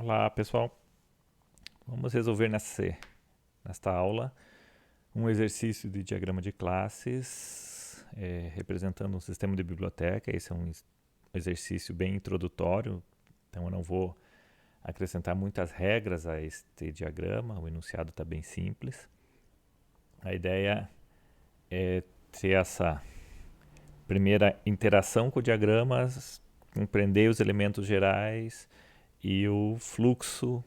Olá, pessoal. Vamos resolver nesta aula um exercício de diagrama de classes representando um sistema de biblioteca. Esse é um exercício bem introdutório, então eu não vou acrescentar muitas regras a este diagrama. O enunciado está bem simples. A ideia é ter essa primeira interação com o diagrama, compreender os elementos gerais e o fluxo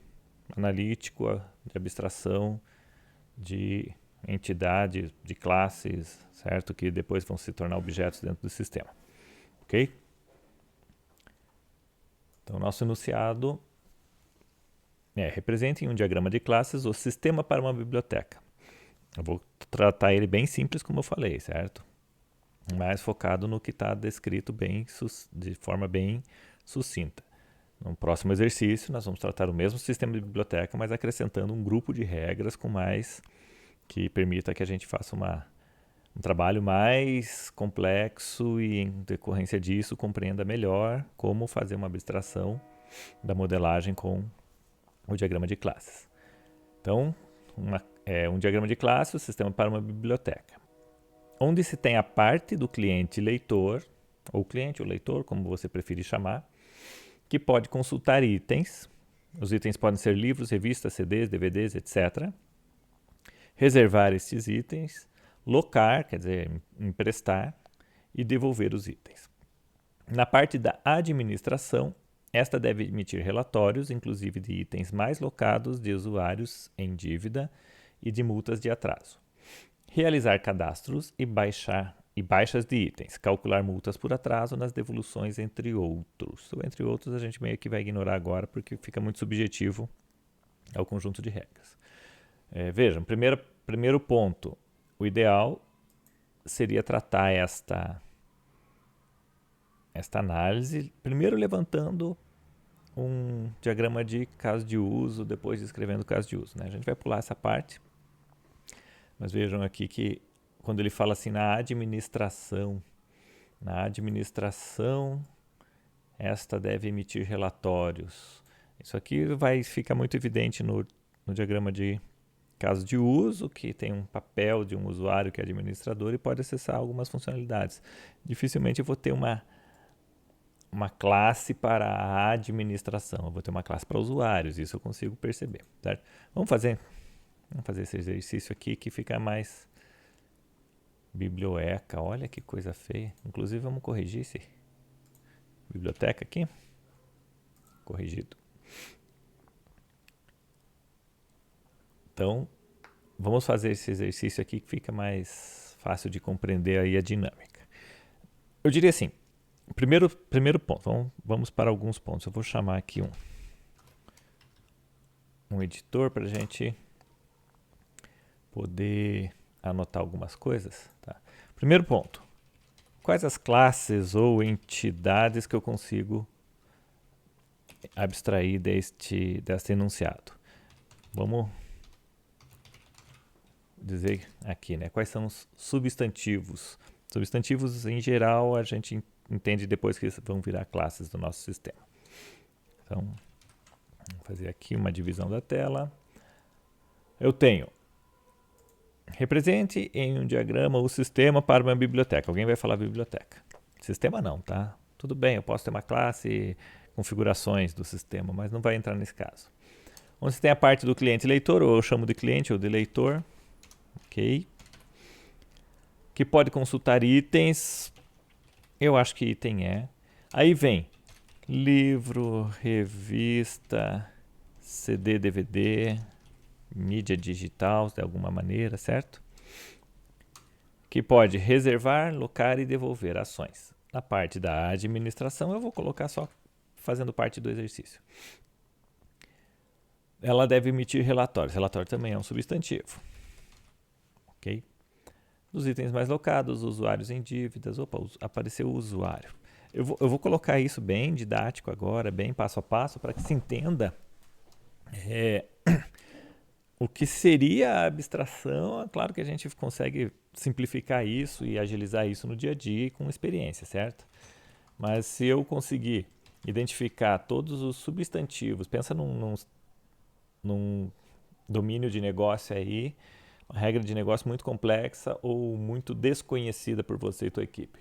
analítico de abstração de entidades, de classes, certo? Que depois vão se tornar objetos dentro do sistema, ok? Então, nosso enunciado representa em um diagrama de classes o sistema para uma biblioteca. Eu vou tratar ele bem simples, como eu falei, certo? Mais focado no que está descrito de forma bem sucinta. No próximo exercício, nós vamos tratar o mesmo sistema de biblioteca, mas acrescentando um grupo de regras que permita que a gente faça um trabalho mais complexo e, em decorrência disso, compreenda melhor como fazer uma abstração da modelagem com o diagrama de classes. Então, um diagrama de classes, o sistema para uma biblioteca, onde se tem a parte do cliente leitor, ou cliente ou leitor, como você preferir chamar, que pode consultar itens. Os itens podem ser livros, revistas, CDs, DVDs, etc. Reservar estes itens, locar, quer dizer, emprestar, e devolver os itens. Na parte da administração, esta deve emitir relatórios, inclusive de itens mais locados, de usuários em dívida e de multas de atraso. Realizar cadastros e baixas de itens, calcular multas por atraso nas devoluções, entre outros. O entre outros a gente meio que vai ignorar agora porque fica muito subjetivo ao conjunto de regras. Vejam, primeiro ponto, o ideal seria tratar esta análise, primeiro levantando um diagrama de caso de uso, depois descrevendo o caso de uso, né? A gente vai pular essa parte, mas vejam aqui que quando ele fala assim na administração, esta deve emitir relatórios. Isso aqui fica muito evidente no diagrama de caso de uso, que tem um papel de um usuário que é administrador e pode acessar algumas funcionalidades. Dificilmente eu vou ter uma classe para a administração, eu vou ter uma classe para usuários, isso eu consigo perceber, certo? Vamos fazer esse exercício aqui que fica mais biblioteca, olha que coisa feia. Inclusive vamos corrigir esse biblioteca aqui. Corrigido. Então, vamos fazer esse exercício aqui que fica mais fácil de compreender aí a dinâmica. Eu diria assim, primeiro ponto, vamos para alguns pontos. Eu vou chamar aqui um editor para a gente poder anotar algumas coisas. Tá? Primeiro ponto, quais as classes ou entidades que eu consigo abstrair deste enunciado? Vamos dizer aqui, né? Quais são os substantivos? Substantivos, em geral, a gente entende depois que vão virar classes do nosso sistema. Então, vamos fazer aqui uma divisão da tela. Eu tenho represente em um diagrama o sistema para uma biblioteca. Alguém vai falar biblioteca. Sistema não, tá? Tudo bem, eu posso ter uma classe, configurações do sistema, mas não vai entrar nesse caso. Onde você tem a parte do cliente leitor, ou eu chamo de cliente ou de leitor, ok? Que pode consultar itens, eu acho que item é. Aí vem livro, revista, CD, DVD, mídia digital, de alguma maneira, certo? Que pode reservar, locar e devolver ações. Na parte da administração, eu vou colocar só fazendo parte do exercício. Ela deve emitir relatórios. Relatório também é um substantivo. Ok? Dos itens mais locados, usuários em dívidas. Opa, apareceu o usuário. Eu vou colocar isso bem didático agora, bem passo a passo, para que se entenda o que seria a abstração. É claro que a gente consegue simplificar isso e agilizar isso no dia a dia com experiência, certo? Mas se eu conseguir identificar todos os substantivos. Pensa num domínio de negócio aí, uma regra de negócio muito complexa ou muito desconhecida por você e tua equipe.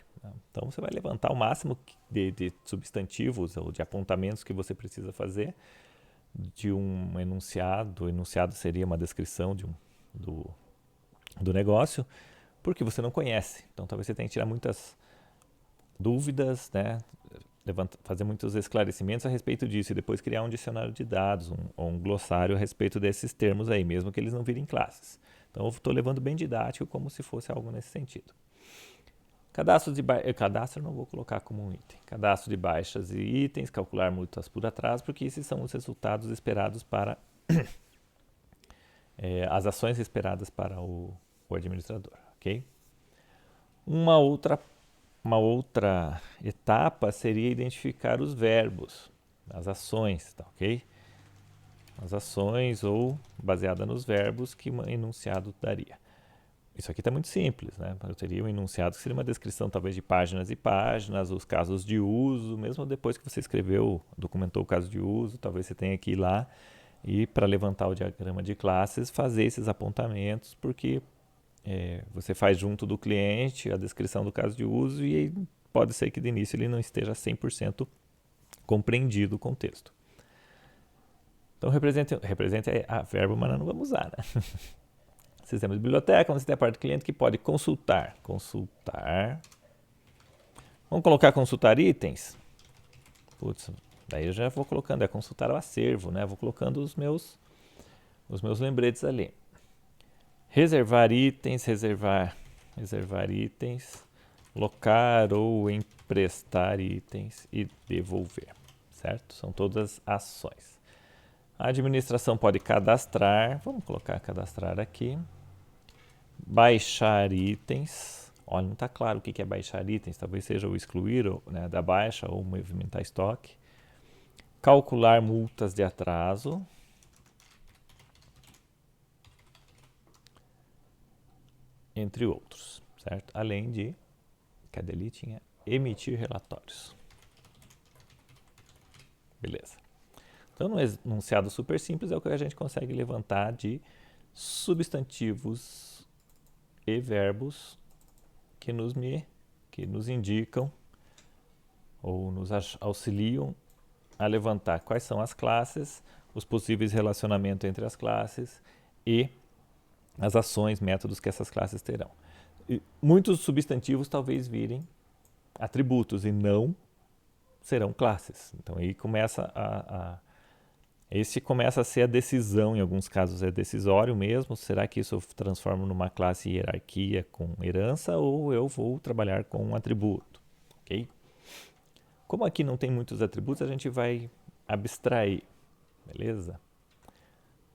Então você vai levantar o máximo de substantivos ou de apontamentos que você precisa fazer de um enunciado. O enunciado seria uma descrição do negócio, porque você não conhece. Então talvez você tenha que tirar muitas dúvidas, né? Fazer muitos esclarecimentos a respeito disso e depois criar um dicionário de dados ou um glossário a respeito desses termos aí, mesmo que eles não virem classes. Então eu estou levando bem didático como se fosse algo nesse sentido. Cadastro eu não vou colocar como um item. Cadastro de baixas e itens, calcular multas por atraso, porque esses são os resultados esperados para as ações esperadas para o administrador, ok? Uma outra etapa seria identificar os verbos, as ações, tá, ok? As ações ou baseada nos verbos que um enunciado daria. Isso aqui está muito simples, né? Eu teria um enunciado que seria uma descrição talvez de páginas e páginas, os casos de uso, mesmo depois que você escreveu, documentou o caso de uso, talvez você tenha que ir lá e para levantar o diagrama de classes, fazer esses apontamentos, porque você faz junto do cliente a descrição do caso de uso e pode ser que de início ele não esteja 100% compreendido o contexto. Então represente a verbo, mas não vamos usar, né? Sistema de biblioteca, você tem a parte do cliente que pode consultar. Vamos colocar consultar itens? Putz, daí eu já vou colocando, consultar o acervo, né? Vou colocando os meus lembretes ali. Reservar itens, locar ou emprestar itens e devolver, certo? São todas ações. A administração pode cadastrar, vamos colocar cadastrar aqui. Baixar itens, olha, não está claro o que é baixar itens, talvez seja o excluir né, da baixa ou movimentar estoque. Calcular multas de atraso. Entre outros, certo? Além de, cadê ali? Tinha emitir relatórios. Beleza. Então, no enunciado super simples é o que a gente consegue levantar de substantivos e verbos que nos indicam ou nos auxiliam a levantar quais são as classes, os possíveis relacionamentos entre as classes e as ações, métodos que essas classes terão. E muitos substantivos talvez virem atributos e não serão classes. Então aí esse começa a ser a decisão, em alguns casos é decisório mesmo. Será que isso eu transformo numa classe hierarquia com herança ou eu vou trabalhar com um atributo? Ok? Como aqui não tem muitos atributos, a gente vai abstrair, beleza?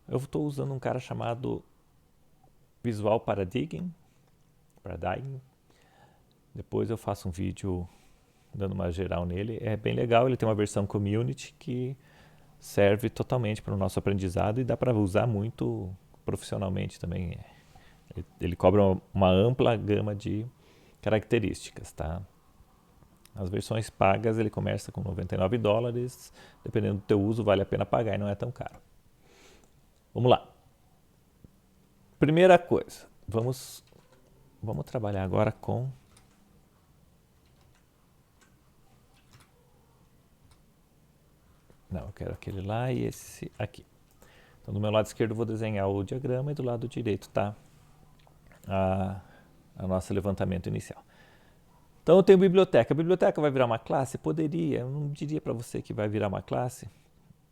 Eu estou usando um cara chamado Visual Paradigm. Depois eu faço um vídeo dando uma geral nele. É bem legal, ele tem uma versão community que serve totalmente para o nosso aprendizado e dá para usar muito profissionalmente também. Ele cobra uma ampla gama de características, tá? As versões pagas ele começa com $99, dependendo do teu uso vale a pena pagar e não é tão caro. Vamos lá. Primeira coisa, vamos trabalhar agora com não, eu quero aquele lá e esse aqui. Então, do meu lado esquerdo eu vou desenhar o diagrama e do lado direito está a nosso levantamento inicial. Então, eu tenho biblioteca. A biblioteca vai virar uma classe? Poderia. Eu não diria para você que vai virar uma classe.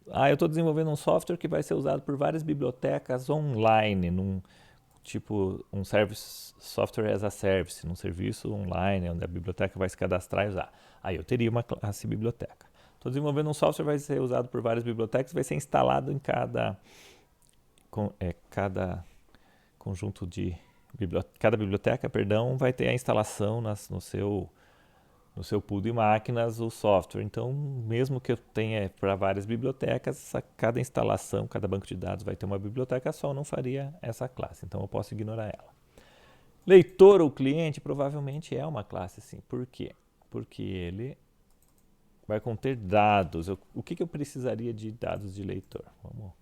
Eu estou desenvolvendo um software que vai ser usado por várias bibliotecas online, um software as a service, num serviço online, onde a biblioteca vai se cadastrar e usar. Aí eu teria uma classe biblioteca. Estou desenvolvendo um software que vai ser usado por várias bibliotecas, vai ser instalado em cada conjunto de cada biblioteca, vai ter a instalação no seu pool de máquinas o software. Então, mesmo que eu tenha para várias bibliotecas, cada instalação, cada banco de dados vai ter uma biblioteca só, eu não faria essa classe. Então, eu posso ignorar ela. Leitor ou cliente provavelmente é uma classe, sim. Por quê? Porque ele vai conter dados. O que eu precisaria de dados de leitor? Vamos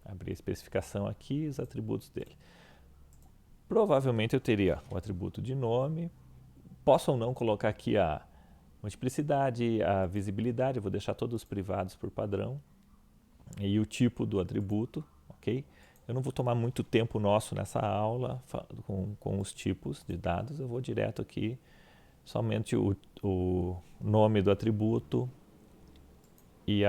abrir a especificação aqui e os atributos dele. Provavelmente eu teria o atributo de nome. Posso ou não colocar aqui a multiplicidade, a visibilidade, eu vou deixar todos privados por padrão. E o tipo do atributo, ok? Eu não vou tomar muito tempo nosso nessa aula com os tipos de dados, eu vou direto aqui, somente o nome do atributo e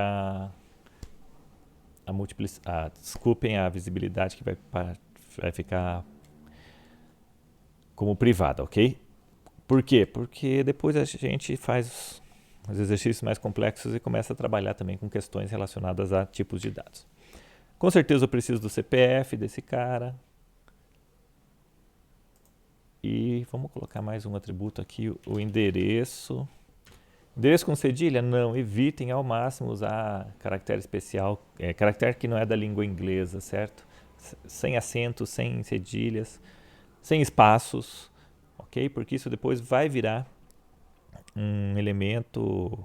desculpem, a visibilidade que vai ficar como privada, ok? Por quê? Porque depois a gente faz os exercícios mais complexos e começa a trabalhar também com questões relacionadas a tipos de dados. Com certeza eu preciso do CPF desse cara. E vamos colocar mais um atributo aqui, o endereço. Endereço com cedilha? Não, evitem ao máximo usar caractere especial, caractere que não é da língua inglesa, certo? Sem acentos, sem cedilhas, sem espaços, ok? Porque isso depois vai virar um elemento,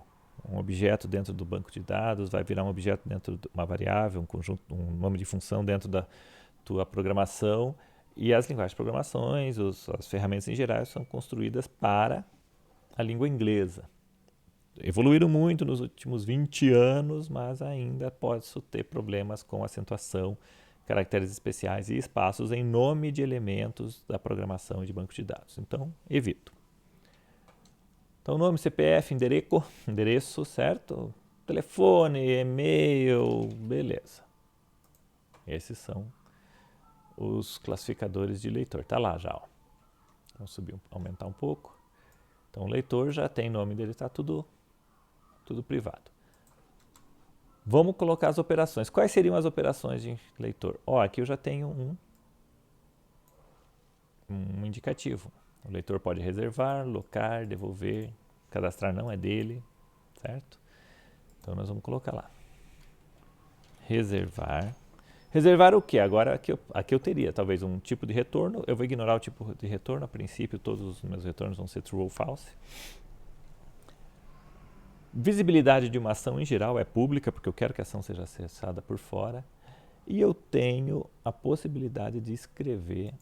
um objeto dentro do banco de dados, vai virar um objeto dentro de uma variável, um conjunto, um nome de função dentro da tua programação. E as linguagens de programações, as ferramentas em geral são construídas para a língua inglesa. Evoluíram muito nos últimos 20 anos, mas ainda posso ter problemas com acentuação, caracteres especiais e espaços em nome de elementos da programação e de banco de dados. Então, evito. Então, nome, CPF, endereço, certo? Telefone, e-mail, beleza. Esses são os classificadores de leitor. Tá lá já, ó. Vamos subir, aumentar um pouco. Então, o leitor já tem nome dele, está tudo privado. Vamos colocar as operações. Quais seriam as operações de leitor? Ó, aqui eu já tenho um indicativo. O leitor pode reservar, locar, devolver, cadastrar não é dele, certo? Então nós vamos colocar lá. Reservar. Reservar o que? Agora aqui eu teria talvez um tipo de retorno. Eu vou ignorar o tipo de retorno. A princípio todos os meus retornos vão ser true ou false. Visibilidade de uma ação em geral é pública, porque eu quero que a ação seja acessada por fora. E eu tenho a possibilidade de escrever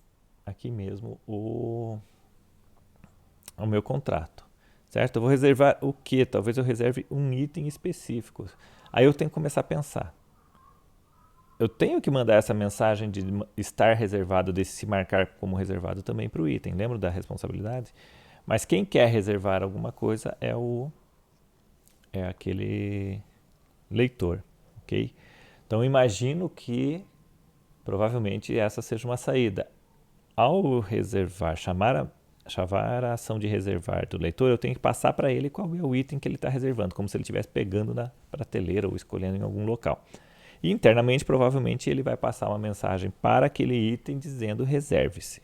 aqui mesmo o meu contrato, certo? Eu vou reservar o quê? Talvez eu reserve um item específico. Aí eu tenho que começar a pensar. Eu tenho que mandar essa mensagem de estar reservado, de se marcar como reservado também para o item. Lembra da responsabilidade? Mas quem quer reservar alguma coisa é aquele leitor, ok? Então imagino que provavelmente essa seja uma saída. Ao reservar, chamar a ação de reservar do leitor, eu tenho que passar para ele qual é o item que ele está reservando, como se ele estivesse pegando na prateleira ou escolhendo em algum local. E internamente, provavelmente, ele vai passar uma mensagem para aquele item dizendo reserve-se,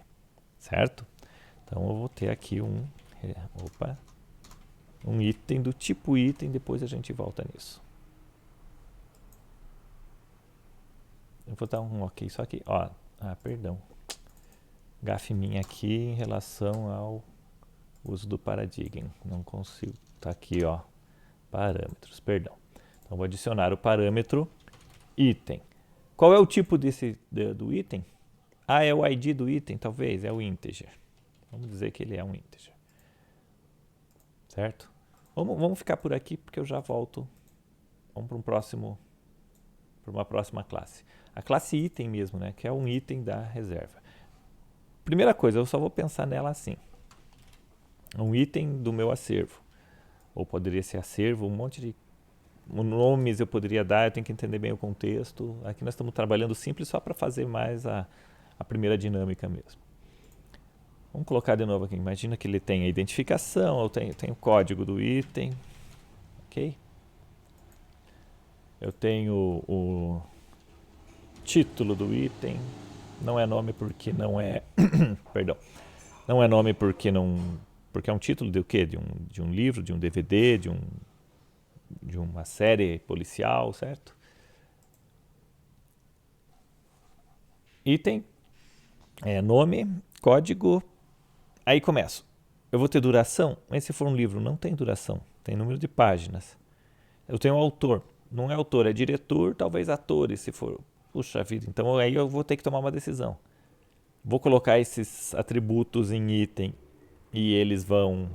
certo? Então eu vou ter aqui um item do tipo item, depois a gente volta nisso. Eu vou dar um ok só aqui. Ó, perdão. Gafe minha aqui em relação ao uso do paradigma. Não consigo. Tá aqui, ó. Parâmetros, perdão. Então vou adicionar o parâmetro item. Qual é o tipo do item? É o ID do item, talvez, é o integer. Vamos dizer que ele é um integer. Certo? Vamos ficar por aqui porque eu já volto. Vamos para uma próxima classe. A classe item mesmo, né? Que é um item da reserva. Primeira coisa, eu só vou pensar nela assim. Um item do meu acervo. Ou poderia ser acervo, um monte de nomes eu poderia dar, eu tenho que entender bem o contexto. Aqui nós estamos trabalhando simples só para fazer mais a primeira dinâmica mesmo. Vamos colocar de novo aqui. Imagina que ele tem a identificação, eu tenho o código do item. Ok? Eu tenho o título do item. Não é nome porque não é... Perdão. Não é nome porque não... Porque é um título de o quê? De um livro, de um DVD, de uma série policial, certo? Item, nome, código, aí começo. Eu vou ter duração, mas se for um livro não tem duração. tem número de páginas. Eu tenho autor. Não é autor, é diretor, talvez atores, se for. Puxa vida, então aí eu vou ter que tomar uma decisão. Vou colocar esses atributos em item e eles vão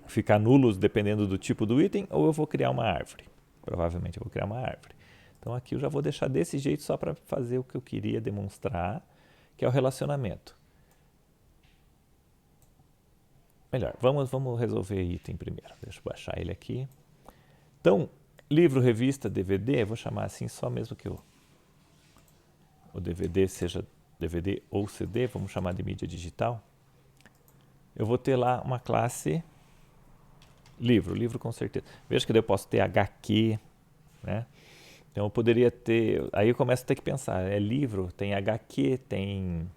ficar nulos dependendo do tipo do item, ou eu vou criar uma árvore. Provavelmente eu vou criar uma árvore. Então aqui eu já vou deixar desse jeito só para fazer o que eu queria demonstrar, que é o relacionamento. Melhor, vamos resolver item primeiro. Deixa eu baixar ele aqui. Então, livro, revista, DVD, vou chamar assim só mesmo que o DVD seja DVD ou CD, vamos chamar de mídia digital. Eu vou ter lá uma classe livro com certeza. Veja que daí eu posso ter HQ, né? Então eu poderia ter, aí eu começo a ter que pensar, é livro, tem HQ, tem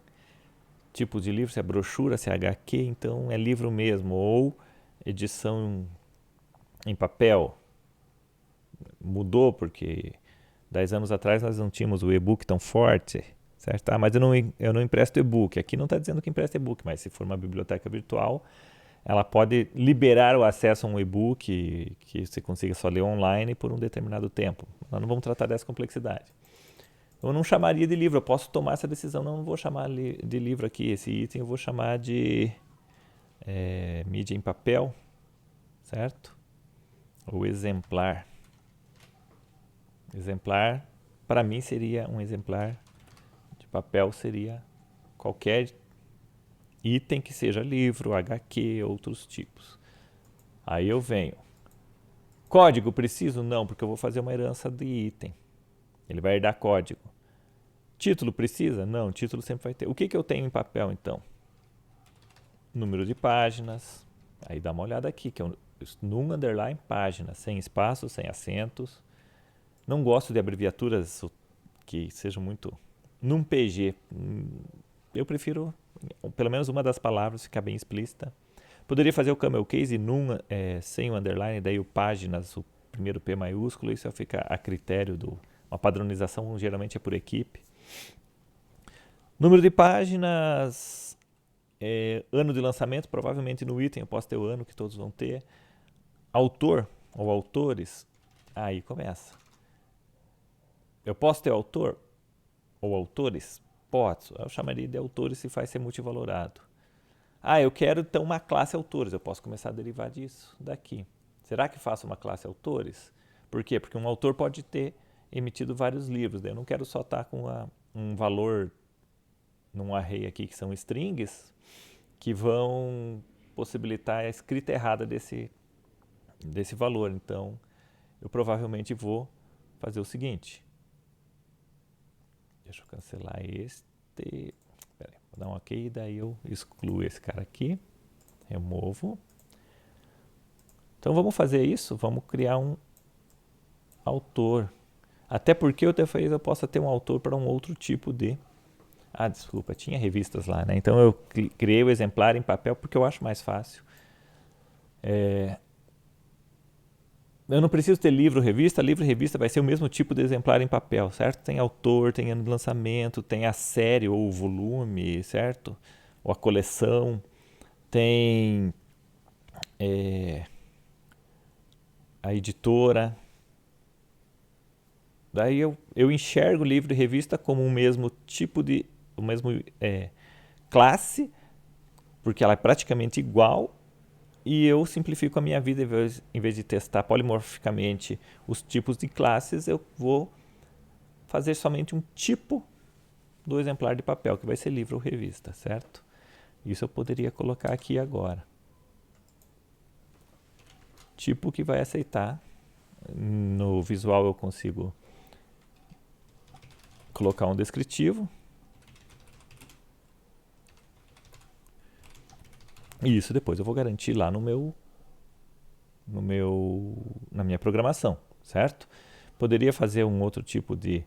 tipo de livro, se é brochura, se é HQ, então é livro mesmo, ou edição em papel. Mudou porque 10 anos atrás nós não tínhamos o e-book tão forte, certo? Mas eu não empresto e-book. Aqui não está dizendo que empresta e-book, mas se for uma biblioteca virtual, ela pode liberar o acesso a um e-book que você consiga só ler online por um determinado tempo. Nós não vamos tratar dessa complexidade. Eu não chamaria de livro, eu posso tomar essa decisão, não vou chamar de livro aqui, esse item eu vou chamar de mídia em papel, certo? Ou exemplar. Exemplar, para mim seria um exemplar de papel, seria qualquer item que seja livro, HQ, outros tipos. Aí eu venho. Código preciso? Não, porque eu vou fazer uma herança de item. Ele vai herdar código. Título precisa? Não, título sempre vai ter. O que eu tenho em papel então? Número de páginas. Aí dá uma olhada aqui, que é num underline página, sem espaços, sem acentos. Não gosto de abreviaturas que sejam muito... Num PG, eu prefiro pelo menos uma das palavras ficar bem explícita. Poderia fazer o camel case sem o underline, daí o páginas, o primeiro P maiúsculo, isso fica a critério do... Uma padronização geralmente é por equipe. Número de páginas, ano de lançamento, provavelmente no item eu posso ter o ano que todos vão ter. Autor ou autores, aí começa. Eu posso ter autor ou autores? Posso. Eu chamaria de autores se faz ser multivalorado. Eu quero então uma classe autores. Eu posso começar a derivar disso daqui. Será que faço uma classe autores? Por quê? Porque um autor pode ter emitido vários livros. Eu não quero só estar com um valor num array aqui que são strings que vão possibilitar a escrita errada desse valor. Então, eu provavelmente vou fazer o seguinte. Deixa eu cancelar este. Pera aí, vou dar um OK e daí eu excluo esse cara aqui. Removo. Então vamos fazer isso. Vamos criar um autor. Até porque talvez eu possa ter um autor para um outro tipo de... desculpa, tinha revistas lá, né? Então eu criei o exemplar em papel porque eu acho mais fácil. Eu não preciso ter livro, revista. Livro e revista vai ser o mesmo tipo de exemplar em papel, certo? Tem autor, tem ano de lançamento, tem a série ou o volume, certo? Ou a coleção. Tem a editora. Daí eu enxergo livro e revista como o mesmo tipo de... o mesmo classe, porque ela é praticamente igual. E eu simplifico a minha vida, em vez de testar polimorficamente os tipos de classes, eu vou fazer somente um tipo do exemplar de papel, que vai ser livro ou revista, certo? Isso eu poderia colocar aqui agora. Tipo que vai aceitar. No visual eu consigo colocar um descritivo. E isso depois eu vou garantir lá na minha programação, certo? Poderia fazer um outro tipo de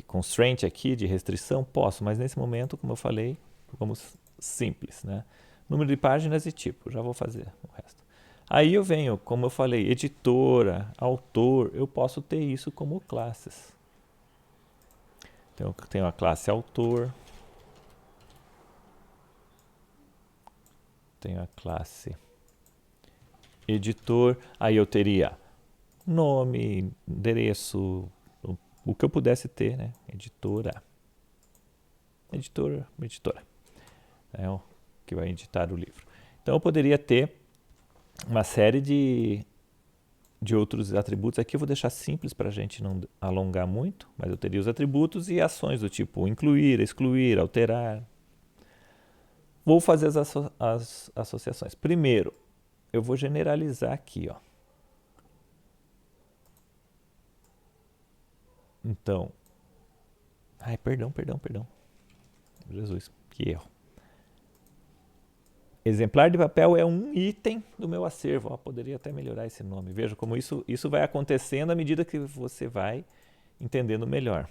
constraint aqui, de restrição? Posso, mas nesse momento, como eu falei, vamos simples, né? Número de páginas e tipo, já vou fazer o resto. Aí eu venho, como eu falei, editora, autor, eu posso ter isso como classes. Então eu tenho a classe autor, tenho a classe editor, aí eu teria nome, endereço, o que eu pudesse ter, né? Editora, é o que vai editar o livro. Então eu poderia ter uma série de outros atributos. Aqui eu vou deixar simples para a gente não alongar muito, mas eu teria os atributos e ações do tipo incluir, excluir, alterar. Vou fazer as associações. Primeiro, eu vou generalizar aqui, ó. Então, perdão. Jesus, que erro. Exemplar de papel é um item do meu acervo. Poderia até melhorar esse nome. Veja como isso vai acontecendo à medida que você vai entendendo melhor.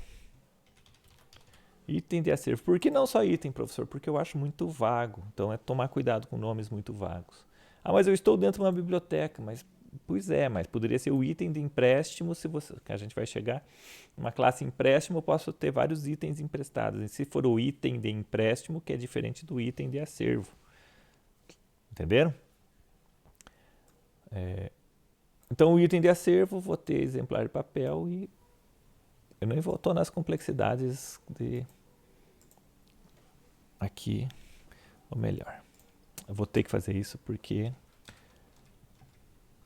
Item de acervo. Por que não só item, professor? Porque eu acho muito vago. Então é tomar cuidado com nomes muito vagos. Mas eu estou dentro de uma biblioteca. Pois é, mas poderia ser o item de empréstimo. Se você, que a gente vai chegar numa classe empréstimo, eu posso ter vários itens emprestados. E se for o item de empréstimo, que é diferente do item de acervo. Entenderam? Então, o item de acervo, vou ter exemplar de papel e eu nem vou nas complexidades de aqui, ou melhor. Eu vou ter que fazer isso porque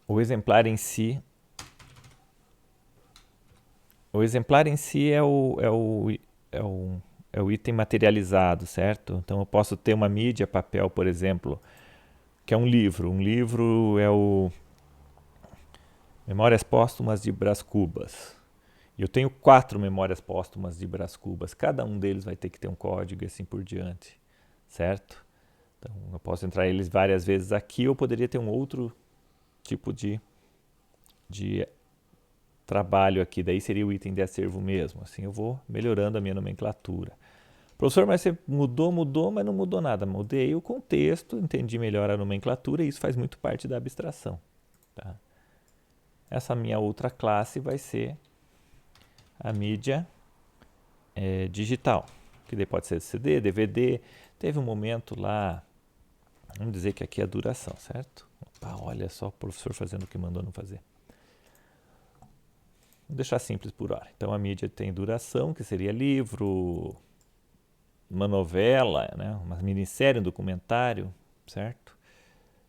o exemplar em si é o item materializado, certo? Então, eu posso ter uma mídia papel, por exemplo, que é um livro. Um livro é o Memórias Póstumas de Brás Cubas. E eu tenho 4 memórias póstumas de Brás Cubas. Cada um deles vai ter que ter um código e assim por diante, certo? Então, eu posso entrar eles várias vezes aqui ou poderia ter um outro tipo de trabalho aqui. Daí seria o item de acervo mesmo. Assim eu vou melhorando a minha nomenclatura. Professor, mas você mudou, mas não mudou nada. Mudei o contexto, entendi melhor a nomenclatura e isso faz muito parte da abstração. Tá? Essa minha outra classe vai ser a mídia digital, que daí pode ser CD, DVD. Teve um momento lá, vamos dizer que aqui é a duração, certo? Opa, olha só o professor fazendo o que mandou não fazer. Vou deixar simples por hora. Então a mídia tem duração, que seria livro, uma novela, né? Uma minissérie, um documentário, certo?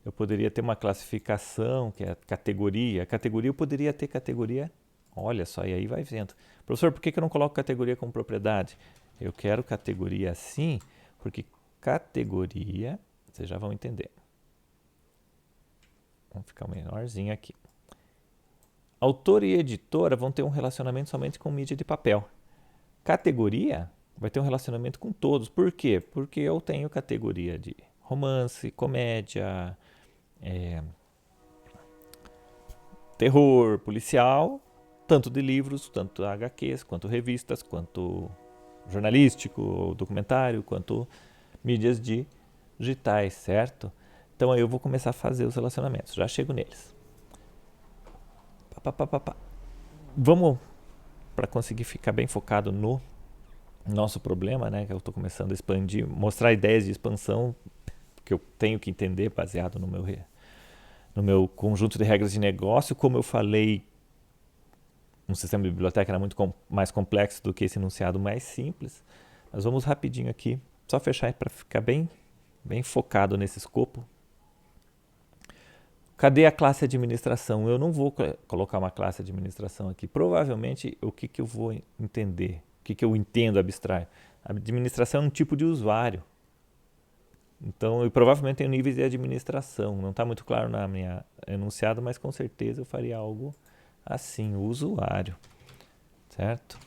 Eu poderia ter uma classificação, que é a categoria. A categoria eu poderia ter categoria, olha só, e aí vai vendo. Professor, por que eu não coloco categoria como propriedade? Eu quero categoria assim, porque categoria, vocês já vão entender. Vamos ficar menorzinho aqui. Autor e editora vão ter um relacionamento somente com mídia de papel. Categoria vai ter um relacionamento com todos. Por quê? Porque eu tenho categoria de romance, comédia, terror, policial, tanto de livros, tanto HQs, quanto revistas, quanto jornalístico, documentário, quanto mídias digitais, certo? Então aí eu vou começar a fazer os relacionamentos. Já chego neles. Vamos, para conseguir ficar bem focado no nosso problema, né, que eu estou começando a expandir, mostrar ideias de expansão que eu tenho que entender baseado no meu conjunto de regras de negócio. Como eu falei, um sistema de biblioteca era muito mais complexo do que esse enunciado mais simples. Mas vamos rapidinho aqui, só fechar para ficar bem focado nesse escopo. Cadê a classe administração? Eu não vou colocar uma classe administração aqui. Provavelmente, o que eu vou entender? O que eu entendo abstrair? A administração é um tipo de usuário. Então, eu provavelmente tenho níveis de administração. Não está muito claro na minha enunciado, mas com certeza eu faria algo assim, o usuário. Certo?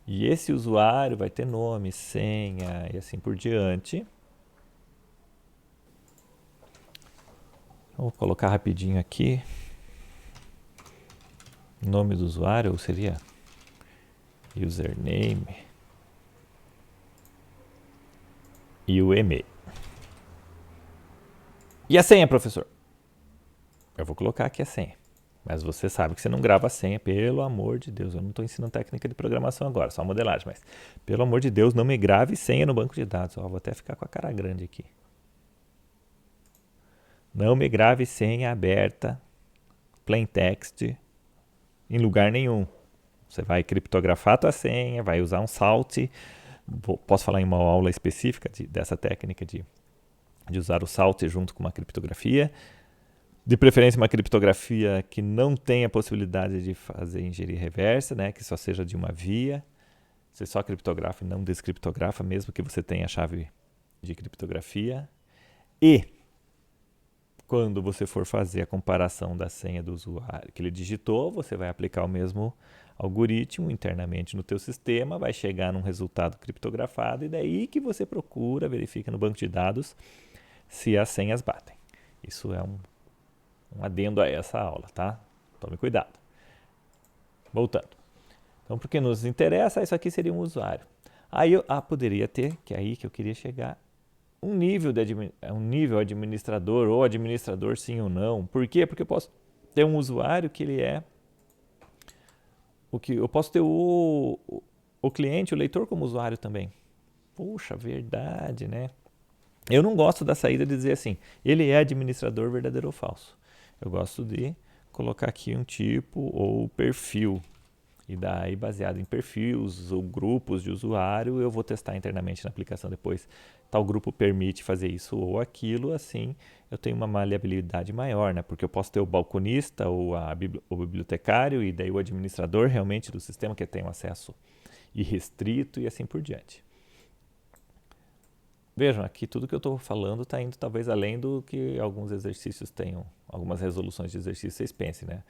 E esse usuário vai ter nome, senha e assim por diante. Vou colocar rapidinho aqui. Nome do usuário, ou seria username e o e-mail. E a senha, professor? Eu vou colocar aqui a senha. Mas você sabe que você não grava a senha, pelo amor de Deus. Eu não estou ensinando técnica de programação agora, só modelagem. Mas, pelo amor de Deus, não me grave senha no banco de dados. Vou até ficar com a cara grande aqui. Não me grave senha aberta, plain text, em lugar nenhum. Você vai criptografar a tua senha, vai usar um salt. Posso falar em uma aula específica dessa técnica de usar o salt junto com uma criptografia. De preferência, uma criptografia que não tenha possibilidade de fazer engenharia reversa, né? Que só seja de uma via. Você só criptografa e não descriptografa, mesmo que você tenha a chave de criptografia. E quando você for fazer a comparação da senha do usuário que ele digitou, você vai aplicar o mesmo algoritmo internamente no teu sistema, vai chegar num resultado criptografado e daí que você procura, verifica no banco de dados se as senhas batem. Isso é um adendo a essa aula, tá? Tome cuidado. Voltando. Então, porque nos interessa, isso aqui seria um usuário. Aí eu poderia ter, que é aí que eu queria chegar, um nível administrador ou administrador sim ou não. Por quê? Porque eu posso ter um usuário que ele é eu posso ter o cliente, o leitor como usuário também. Puxa, verdade, né? Eu não gosto da saída de dizer assim, ele é administrador verdadeiro ou falso. Eu gosto de colocar aqui um tipo ou perfil. E daí, baseado em perfis ou grupos de usuário, eu vou testar internamente na aplicação depois. Tal grupo permite fazer isso ou aquilo, assim eu tenho uma maleabilidade maior, né? Porque eu posso ter o balconista ou o bibliotecário e daí o administrador realmente do sistema que tem um acesso irrestrito e assim por diante. Vejam, aqui tudo que eu estou falando está indo talvez além do que alguns exercícios tenham, algumas resoluções de exercício vocês pensem, né?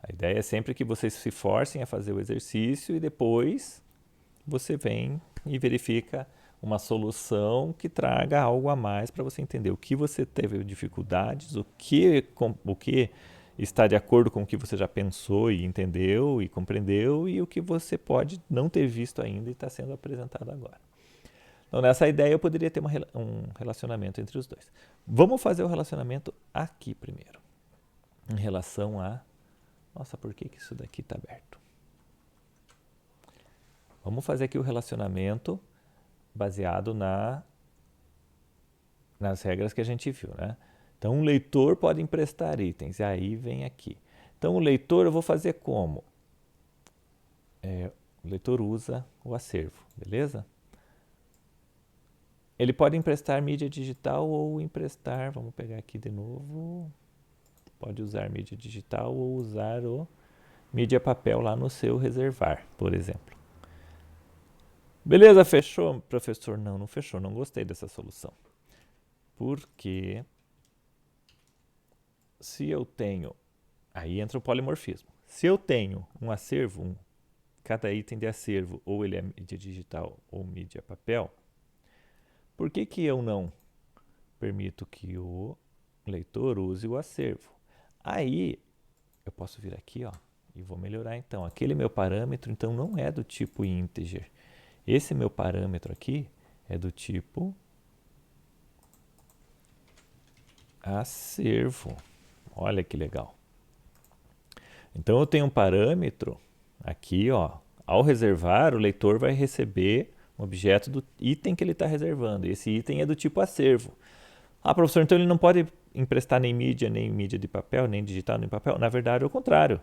A ideia é sempre que vocês se forcem a fazer o exercício e depois você vem e verifica uma solução que traga algo a mais para você entender o que você teve dificuldades, o que está de acordo com o que você já pensou e entendeu e compreendeu e o que você pode não ter visto ainda e está sendo apresentado agora. Então, nessa ideia, eu poderia ter um relacionamento entre os dois. Vamos fazer o relacionamento aqui primeiro. Em relação a... Nossa, por que isso daqui está aberto? Vamos fazer aqui o relacionamento baseado nas regras que a gente viu, né? Então, um leitor pode emprestar itens. E aí vem aqui. Então, o leitor eu vou fazer como? O leitor usa o acervo, beleza? Ele pode emprestar mídia digital ou emprestar, vamos pegar aqui de novo, pode usar mídia digital ou usar o mídia papel lá no seu reservar, por exemplo. Beleza, fechou, professor? Não fechou, não gostei dessa solução. Porque se eu tenho, aí entra o polimorfismo. Se eu tenho um acervo, cada item de acervo, ou ele é mídia digital ou mídia papel, por que eu não permito que o leitor use o acervo? Aí eu posso vir aqui, ó, e vou melhorar então. Aquele meu parâmetro, então, não é do tipo integer. Esse meu parâmetro aqui é do tipo acervo. Olha que legal. Então eu tenho um parâmetro aqui, ó. Ao reservar, o leitor vai receber um objeto do item que ele está reservando. E esse item é do tipo acervo. Ah, professor, então ele não pode emprestar nem mídia de papel, nem digital, nem papel? Na verdade, é o contrário.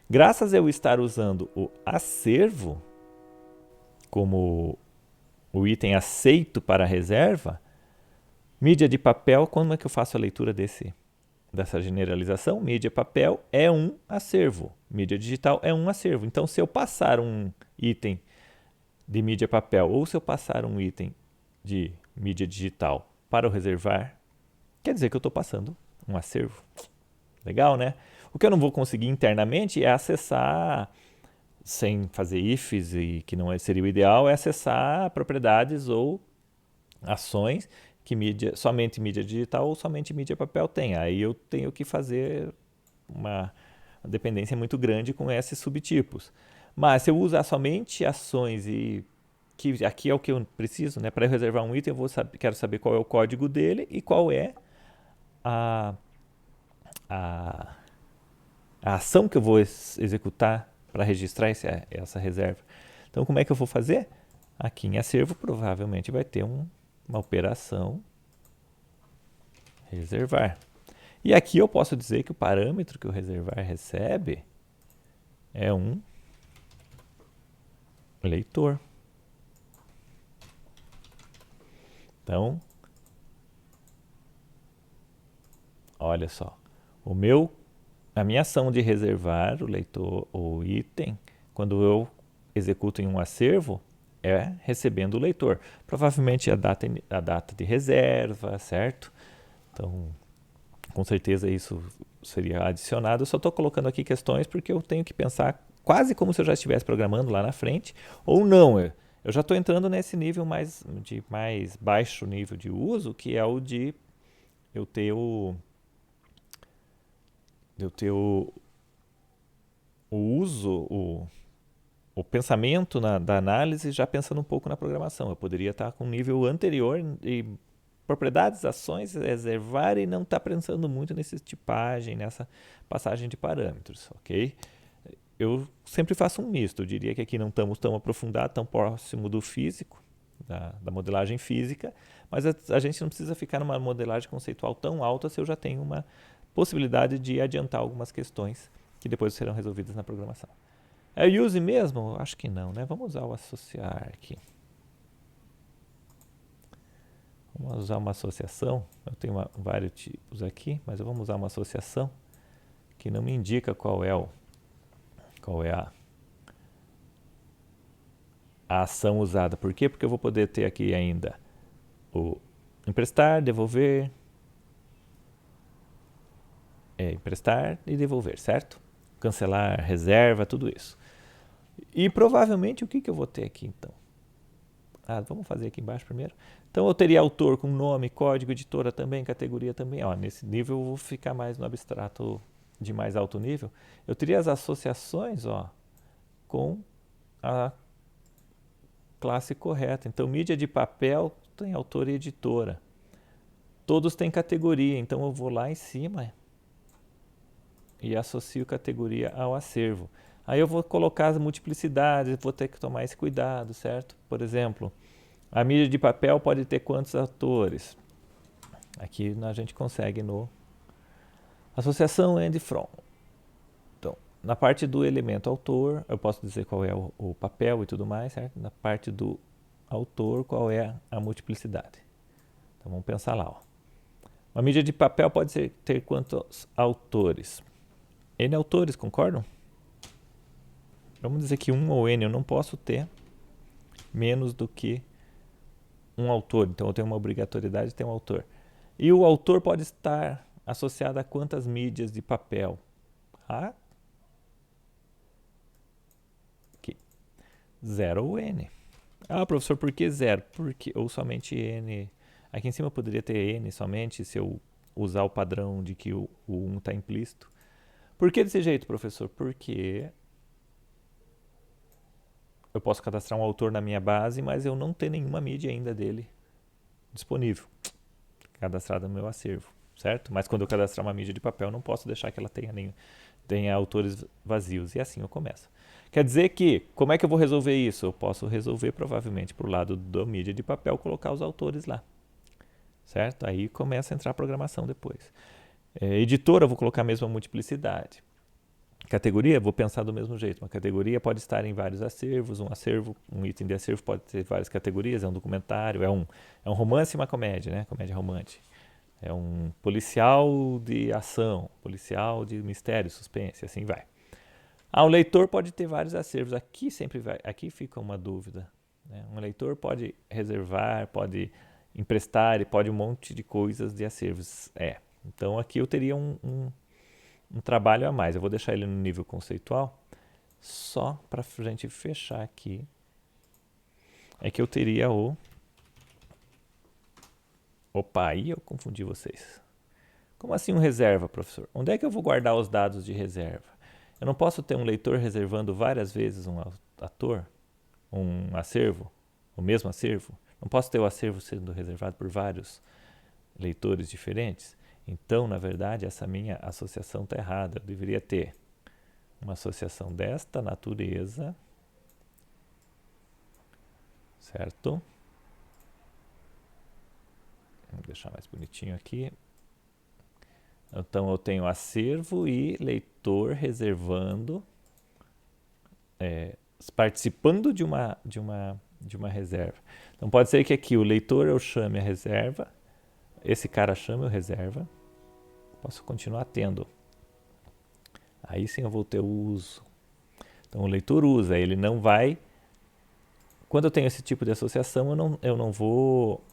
Graças a eu estar usando o acervo como o item aceito para a reserva, mídia de papel, como é que eu faço a leitura dessa generalização? Mídia papel é um acervo, mídia digital é um acervo. Então, se eu passar um item de mídia papel ou se eu passar um item de mídia digital para o reservar, quer dizer que eu estou passando um acervo. Legal, né? O que eu não vou conseguir internamente é acessar, sem fazer ifs, e que não seria o ideal, é acessar propriedades ou ações que somente mídia digital ou somente mídia papel tem. Aí eu tenho que fazer uma dependência muito grande com esses subtipos. Mas se eu usar somente ações e que aqui é o que eu preciso, né? Para reservar um item, quero saber qual é o código dele e qual é a ação que eu vou executar para registrar essa reserva. Então, como é que eu vou fazer? Aqui em acervo, provavelmente vai ter uma operação reservar. E aqui eu posso dizer que o parâmetro que o reservar recebe é um leitor. Então, olha só, a minha ação de reservar o leitor, o item, quando eu executo em um acervo, é recebendo o leitor. Provavelmente a data de reserva, certo? Então, com certeza isso seria adicionado. Eu só estou colocando aqui questões porque eu tenho que pensar quase como se eu já estivesse programando lá na frente, ou não. Eu já estou entrando nesse nível de mais baixo nível de uso, que é o de eu ter o uso, o pensamento da análise já pensando um pouco na programação. Eu poderia estar com um nível anterior de propriedades, ações, reservar e não estar pensando muito nessa tipagem, nessa passagem de parâmetros, ok? Eu sempre faço um misto. Eu diria que aqui não estamos tão aprofundados, tão próximo do físico, da modelagem física, mas a gente não precisa ficar numa modelagem conceitual tão alta se eu já tenho uma possibilidade de adiantar algumas questões que depois serão resolvidas na programação. É use mesmo? Acho que não, né? Vamos usar o associar aqui. Vamos usar uma associação. Eu tenho vários tipos aqui, mas vamos usar uma associação que não me indica qual é a ação usada. Por quê? Porque eu vou poder ter aqui ainda o emprestar, devolver, emprestar e devolver, certo? Cancelar, reserva, tudo isso. E provavelmente o que eu vou ter aqui então? Vamos fazer aqui embaixo primeiro. Então eu teria autor com nome, código, editora também, categoria também. Nesse nível eu vou ficar mais no abstrato de mais alto nível. Eu teria as associações com a classe correta. Então mídia de papel tem autor e editora. Todos têm categoria, então eu vou lá em cima e associo categoria ao acervo. Aí eu vou colocar as multiplicidades, vou ter que tomar esse cuidado, certo? Por exemplo, a mídia de papel pode ter quantos autores? Aqui a gente consegue no associação and from. Então, na parte do elemento autor, eu posso dizer qual é o papel e tudo mais, certo? Na parte do autor, qual é a multiplicidade. Então vamos pensar lá. Uma mídia de papel pode ter quantos autores? N autores, concordam? Vamos dizer que 1 ou N eu não posso ter menos do que um autor. Então eu tenho uma obrigatoriedade de ter um autor. E o autor pode estar associado a quantas mídias de papel? Aqui. 0 ou N. Professor, por que 0? Ou somente N? Aqui em cima poderia ter N somente se eu usar o padrão de que o 1 está implícito. Por que desse jeito, professor? Porque eu posso cadastrar um autor na minha base, mas eu não tenho nenhuma mídia ainda dele disponível, cadastrada no meu acervo, certo? Mas quando eu cadastrar uma mídia de papel, eu não posso deixar que ela tenha autores vazios. E assim eu começo. Quer dizer que, como é que eu vou resolver isso? Eu posso resolver provavelmente para o lado da mídia de papel, colocar os autores lá, certo? Aí começa a entrar a programação depois. Editora, eu vou colocar a mesma multiplicidade. Categoria, vou pensar do mesmo jeito. Uma categoria pode estar em vários acervos. Um item de acervo pode ter várias categorias. É um documentário, é um romance e uma comédia, né? Comédia romântica. É um policial de ação, policial de mistério, suspense, assim vai. O leitor pode ter vários acervos. Aqui fica uma dúvida. Né? Um leitor pode reservar, pode emprestar e pode um monte de coisas de acervos. Então aqui eu teria um trabalho a mais. Eu vou deixar ele no nível conceitual, só para a gente fechar aqui. É que eu teria Opa, aí eu confundi vocês. Como assim um reserva, professor? Onde é que eu vou guardar os dados de reserva? Eu não posso ter um leitor reservando várias vezes um acervo, o mesmo acervo? Não posso ter o acervo sendo reservado por vários leitores diferentes? Então, na verdade, essa minha associação está errada. Eu deveria ter uma associação desta natureza, certo? Vou deixar mais bonitinho aqui. Então eu tenho acervo e leitor reservando, participando de uma reserva. Então pode ser que aqui o leitor eu chame a reserva, esse cara chame o reserva, posso continuar tendo. Aí sim eu vou ter o uso. Então o leitor usa, ele não vai. Quando eu tenho esse tipo de associação, eu não vou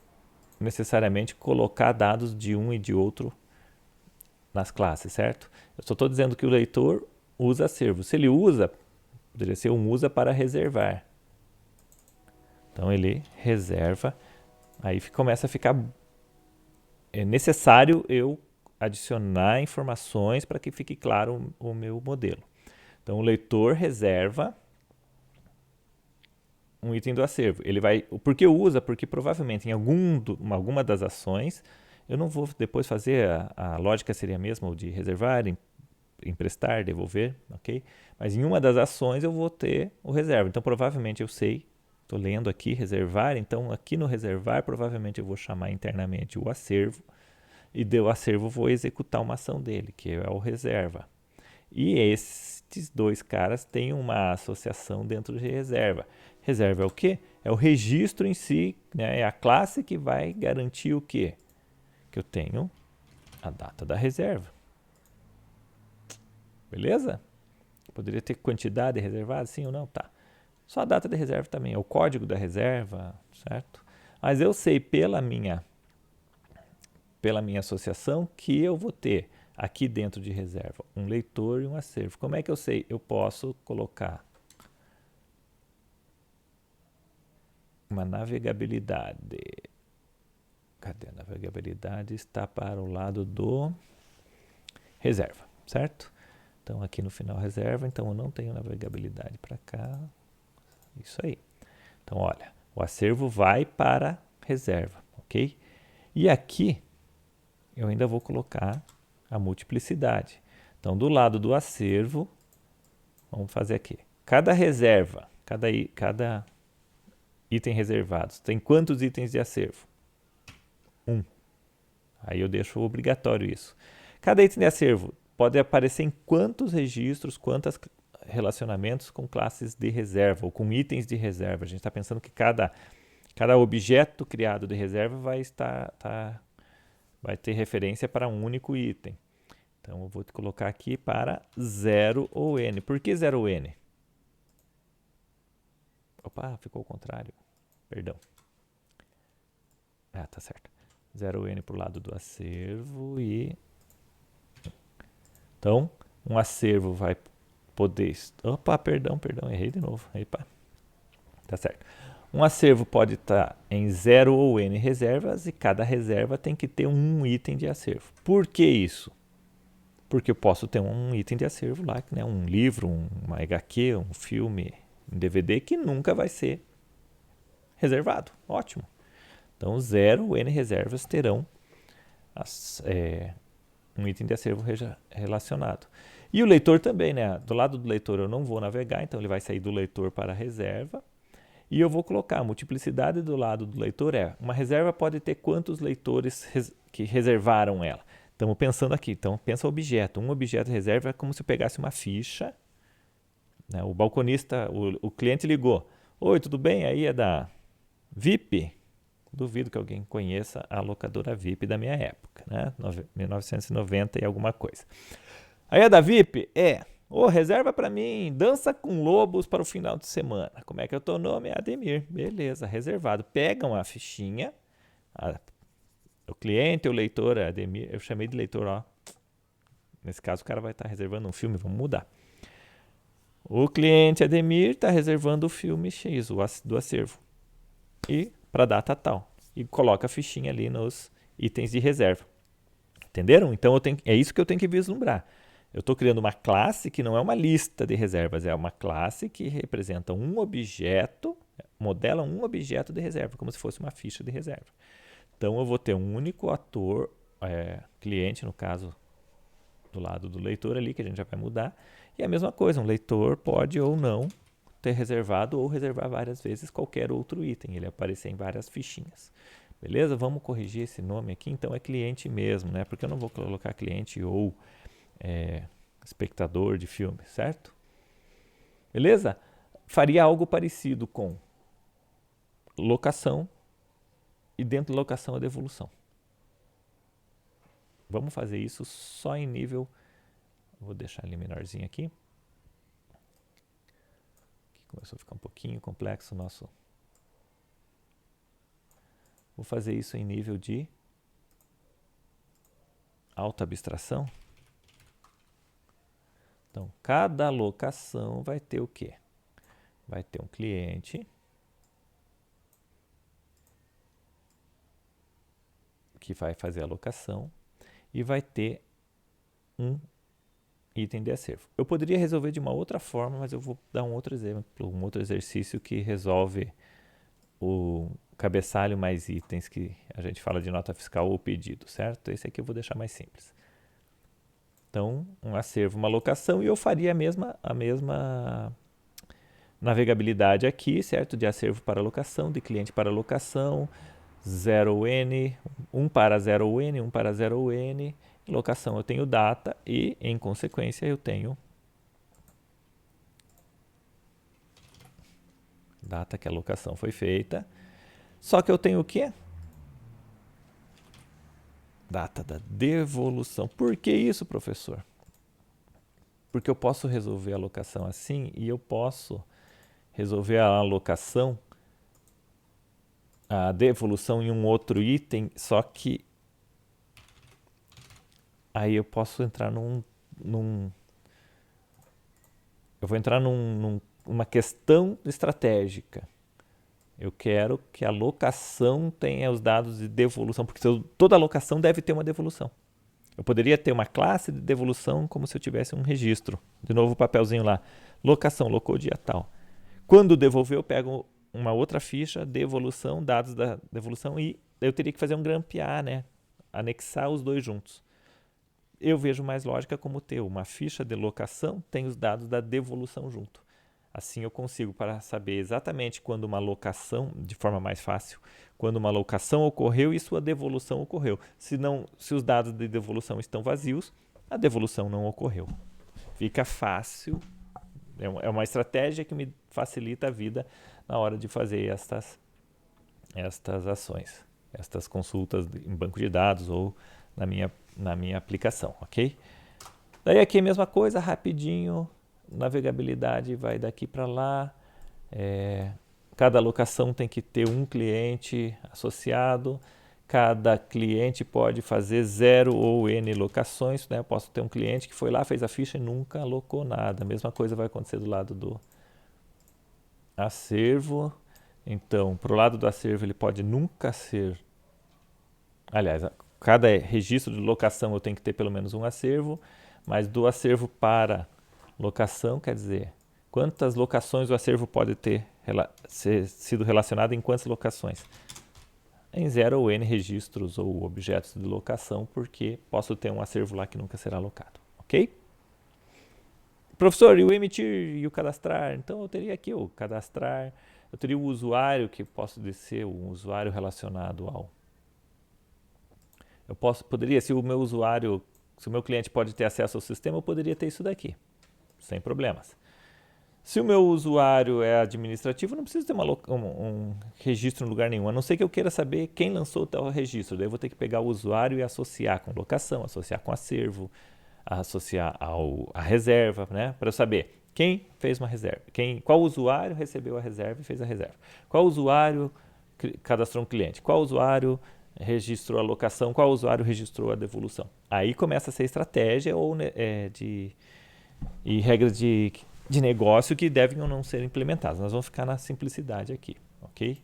necessariamente colocar dados de um e de outro nas classes, certo? Eu só estou dizendo que o leitor usa acervo. Se ele usa, poderia ser um usa para reservar. Então ele reserva, aí começa a ficar necessário eu adicionar informações para que fique claro o meu modelo. Então o leitor reserva um item do acervo. Ele vai, por que usa? Porque provavelmente em alguma das ações eu não vou depois fazer, a lógica seria a mesma, de reservar, emprestar, devolver, ok? Mas em uma das ações eu vou ter o reserva. Então provavelmente eu sei, estou lendo aqui reservar, então aqui no reservar provavelmente eu vou chamar internamente o acervo e do acervo vou executar uma ação dele, que é o reserva. E esses dois caras têm uma associação dentro de reserva. Reserva é o quê? É o registro em si, né? É a classe que vai garantir o quê? Que eu tenho a data da reserva. Beleza? Poderia ter quantidade reservada, sim ou não? Tá. Só a data de reserva também, é o código da reserva, certo? Mas eu sei pela minha associação que eu vou ter aqui dentro de reserva um leitor e um acervo. Como é que eu sei? Eu posso colocar uma navegabilidade. Cadê a navegabilidade? Está para o lado do reserva, certo? Então aqui no final reserva, então eu não tenho navegabilidade para cá. Isso aí. Então olha, o acervo vai para reserva, ok? E aqui eu ainda vou colocar a multiplicidade. Então do lado do acervo, vamos fazer aqui. Cada reserva, cada item reservado, tem quantos itens de acervo? 1. Aí eu deixo obrigatório isso. Cada item de acervo pode aparecer em quantos registros, quantos relacionamentos com classes de reserva ou com itens de reserva. A gente está pensando que cada objeto criado de reserva vai ter referência para um único item. Então eu vou colocar aqui para 0 ou n. Por que 0 ou n? Opa, ficou ao contrário. Perdão. Ah, tá certo. 0 ou n para o lado do acervo e... Então, um acervo vai poder... Opa, perdão, errei de novo. Epa. Tá certo. Um acervo pode estar em 0 ou n reservas e cada reserva tem que ter um item de acervo. Por que isso? Porque eu posso ter um item de acervo lá, né? Um livro, uma HQ, um filme, um DVD que nunca vai ser reservado. Ótimo. Então, 0 ou n reservas terão um item de acervo relacionado. E o leitor também, né? Do lado do leitor eu não vou navegar, então ele vai sair do leitor para a reserva. E eu vou colocar a multiplicidade do lado do leitor uma reserva pode ter quantos leitores que reservaram ela. Estamos pensando aqui, então pensa objeto. Um objeto de reserva é como se eu pegasse uma ficha, né? O balconista, o cliente ligou. Oi, tudo bem? Aí é da VIP? Duvido que alguém conheça a locadora VIP da minha época, né? 1990 e alguma coisa. Aí é da VIP? Reserva para mim Dança com Lobos para o final de semana. Como é que é o teu nome? Ademir. Beleza, reservado. Pegam a fichinha, o cliente, o leitor, Ademir, eu chamei de leitor, ó. Nesse caso o cara vai estar reservando um filme, vamos mudar. O cliente Ademir está reservando o filme X, do acervo. E para data tal. E coloca a fichinha ali nos itens de reserva. Entenderam? Então é isso que eu tenho que vislumbrar. Eu estou criando uma classe que não é uma lista de reservas, é uma classe que representa um objeto, modela um objeto de reserva, como se fosse uma ficha de reserva. Então eu vou ter um único ator, cliente, no caso, do lado do leitor ali, que a gente já vai mudar. E a mesma coisa, um leitor pode ou não ter reservado ou reservar várias vezes qualquer outro item, ele aparecer em várias fichinhas. Beleza? Vamos corrigir esse nome aqui, então é cliente mesmo, né? Porque eu não vou colocar cliente ou espectador de filme, certo? Beleza? Faria algo parecido com locação e dentro da locação a devolução. Vamos fazer isso só em nível... Vou deixar ele menorzinho aqui. Começou a ficar um pouquinho complexo o nosso... Vou fazer isso em nível de alta abstração. Então, cada locação vai ter o quê? Vai ter um cliente que vai fazer a locação e vai ter um item de acervo. Eu poderia resolver de uma outra forma, mas eu vou dar um outro exemplo, um outro exercício que resolve o cabeçalho mais itens que a gente fala de nota fiscal ou pedido, certo? Esse aqui eu vou deixar mais simples. Então, um acervo, uma locação, e eu faria a mesma navegabilidade aqui, certo? De acervo para locação, de cliente para locação, 0N, 1 para 0N, 1 para 0N. Em locação eu tenho data e, em consequência, eu tenho data que a locação foi feita. Só que eu tenho o quê? Data da devolução. Por que isso, professor? Porque eu posso resolver a locação assim e eu posso resolver a alocação, a devolução em um outro item, só que aí eu posso entrar eu vou entrar numa questão estratégica. Eu quero que a alocação tenha os dados de devolução, porque toda alocação deve ter uma devolução. Eu poderia ter uma classe de devolução como se eu tivesse um registro. De novo o papelzinho lá. Locação, locou dia tal. Quando devolver, eu pego uma outra ficha, devolução, dados da devolução, e eu teria que fazer um grampear, né? Anexar os dois juntos. Eu vejo mais lógica como ter uma ficha de locação, tem os dados da devolução junto. Assim eu consigo, para saber exatamente quando uma locação, de forma mais fácil, quando uma locação ocorreu e sua devolução ocorreu. Se os dados de devolução estão vazios, a devolução não ocorreu. Fica fácil, é uma estratégia que me facilita a vida na hora de fazer estas ações, estas consultas em banco de dados ou na minha aplicação, ok? Daí aqui a mesma coisa, rapidinho, navegabilidade vai daqui para lá, cada alocação tem que ter um cliente associado, cada cliente pode fazer 0 ou N locações, né? Eu posso ter um cliente que foi lá, fez a ficha e nunca alocou nada. A mesma coisa vai acontecer do lado do acervo. Então, para o lado do acervo ele pode nunca ser... Aliás, cada registro de locação eu tenho que ter pelo menos um acervo, mas do acervo para locação, quer dizer, quantas locações o acervo pode ter sido relacionado em quantas locações? Em 0 ou N registros ou objetos de locação, porque posso ter um acervo lá que nunca será alocado, ok? Professor, e o emitir e o cadastrar? Então eu teria aqui o cadastrar, eu teria o usuário, que posso ser um usuário relacionado ao... Poderia, se o meu cliente pode ter acesso ao sistema, eu poderia ter isso daqui, sem problemas. Se o meu usuário é administrativo, eu não preciso ter um registro em lugar nenhum, a não ser que eu queira saber quem lançou tal registro. Daí eu vou ter que pegar o usuário e associar com locação, associar com acervo, associar à reserva, né? Para eu saber quem fez uma reserva, qual usuário recebeu a reserva e fez a reserva, qual usuário cadastrou um cliente, qual usuário registrou a locação, qual usuário registrou a devolução. Aí começa a ser estratégia ou e regras de negócio que devem ou não ser implementadas. Nós vamos ficar na simplicidade aqui, ok?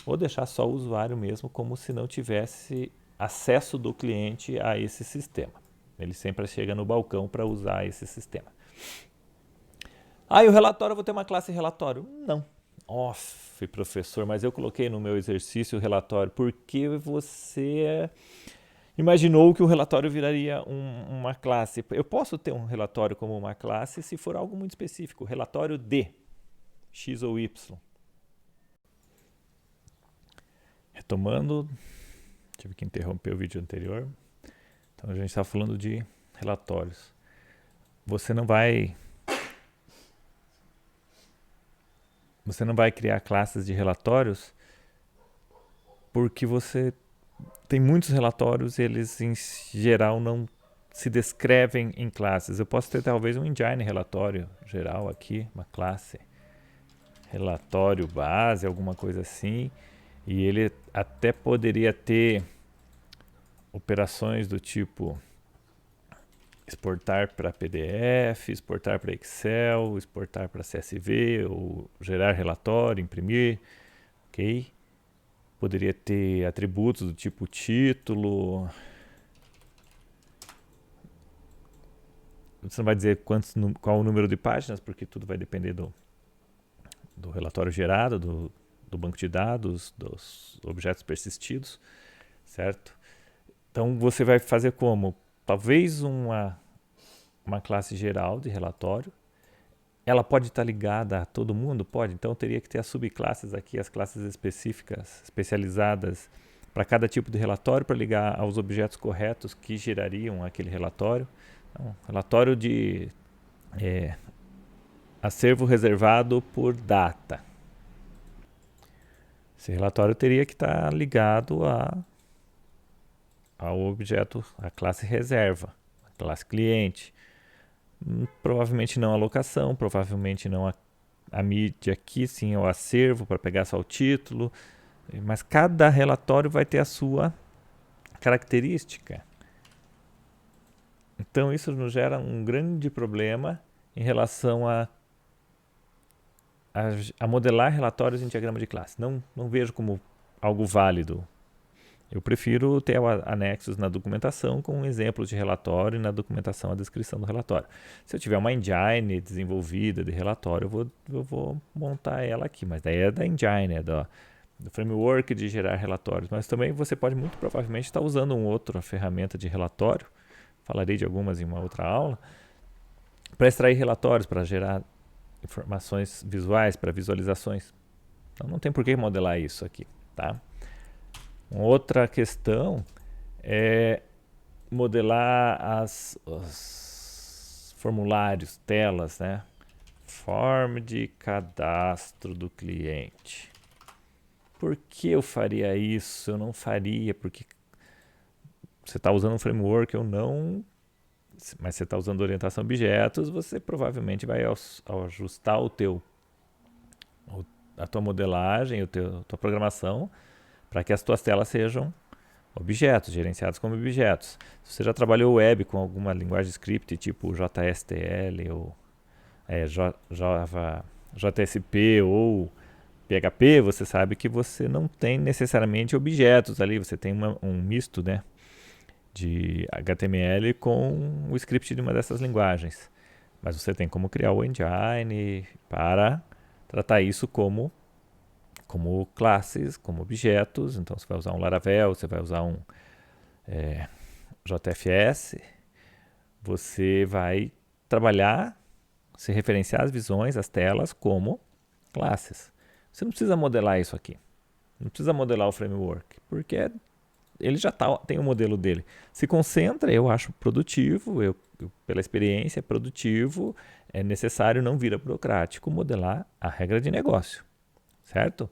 Vou deixar só o usuário mesmo, como se não tivesse acesso do cliente a esse sistema. Ele sempre chega no balcão para usar esse sistema. E o relatório, eu vou ter uma classe relatório? Não. Professor, mas eu coloquei no meu exercício o relatório porque você imaginou que o relatório viraria uma classe. Eu posso ter um relatório como uma classe se for algo muito específico. Relatório de X ou Y. retomando, tive que interromper o vídeo anterior. Então a gente está falando de relatórios. Você não vai criar classes de relatórios porque você tem muitos relatórios e eles em geral não se descrevem em classes. Eu posso ter talvez um engine relatório geral aqui, uma classe relatório base, alguma coisa assim, e ele até poderia ter operações do tipo exportar para PDF, exportar para Excel, exportar para CSV, ou gerar relatório, imprimir, ok? Poderia ter atributos do tipo título. Você não vai dizer qual o número de páginas, porque tudo vai depender do relatório gerado, do banco de dados, dos objetos persistidos, certo? Então você vai fazer como? Talvez uma classe geral de relatório. Ela pode estar ligada a todo mundo? Pode. Então teria que ter as subclasses aqui, as classes específicas, especializadas para cada tipo de relatório, para ligar aos objetos corretos que gerariam aquele relatório. Então, relatório de acervo reservado por data. Esse relatório teria que estar ligado ao objeto, à classe reserva, à classe cliente. Provavelmente não a alocação, provavelmente não a mídia aqui, sim o acervo para pegar só o título, mas cada relatório vai ter a sua característica. Então isso nos gera um grande problema em relação a modelar relatórios em diagrama de classe. Não vejo como algo válido. Eu prefiro ter anexos na documentação com exemplos de relatório e na documentação a descrição do relatório. Se eu tiver uma engine desenvolvida de relatório, eu vou montar ela aqui, mas daí é da engine, do framework de gerar relatórios. Mas também você pode muito provavelmente estar usando outra ferramenta de relatório, falarei de algumas em uma outra aula, para extrair relatórios, para gerar informações visuais, para visualizações. Então não tem por que modelar isso aqui, tá? Outra questão é modelar os formulários, telas, né? Form de cadastro do cliente. Por que eu faria isso? Eu não faria, porque você está usando um framework ou não, mas você está usando orientação a objetos, você provavelmente vai ajustar a tua modelagem, a tua programação, para que as tuas telas sejam objetos, gerenciados como objetos. Se você já trabalhou web com alguma linguagem script, tipo JSTL ou Java, JSP ou PHP, você sabe que você não tem necessariamente objetos ali, você tem um misto, né, de HTML com o script de uma dessas linguagens. Mas você tem como criar o engine para tratar isso como classes, como objetos. Então você vai usar um Laravel, você vai usar um JFS, você vai trabalhar, se referenciar as visões, as telas como classes. Você não precisa modelar isso aqui, não precisa modelar o framework, porque ele já tem o modelo dele. Se concentra, eu acho produtivo, pela experiência, é produtivo, é necessário, não vira burocrático, modelar a regra de negócio, certo?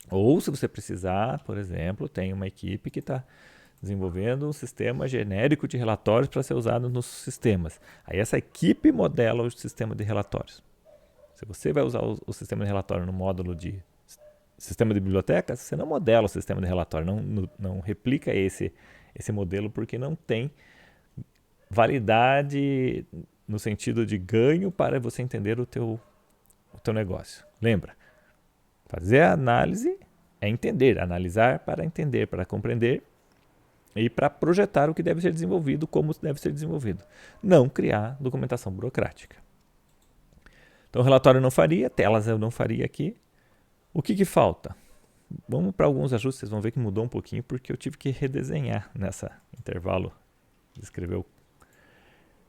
Ou se você precisar, por exemplo, tem uma equipe que está desenvolvendo um sistema genérico de relatórios para ser usado nos sistemas. Aí essa equipe modela o sistema de relatórios. Se você vai usar o sistema de relatório no módulo de sistema de bibliotecas, você não modela o sistema de relatório, não replica esse modelo, porque não tem validade no sentido de ganho para você entender o teu negócio. Lembra? Fazer a análise é entender, analisar para entender, para compreender e para projetar o que deve ser desenvolvido, como deve ser desenvolvido. Não criar documentação burocrática. Então, relatório eu não faria, telas eu não faria aqui. O que falta? Vamos para alguns ajustes, vocês vão ver que mudou um pouquinho, porque eu tive que redesenhar nessa intervalo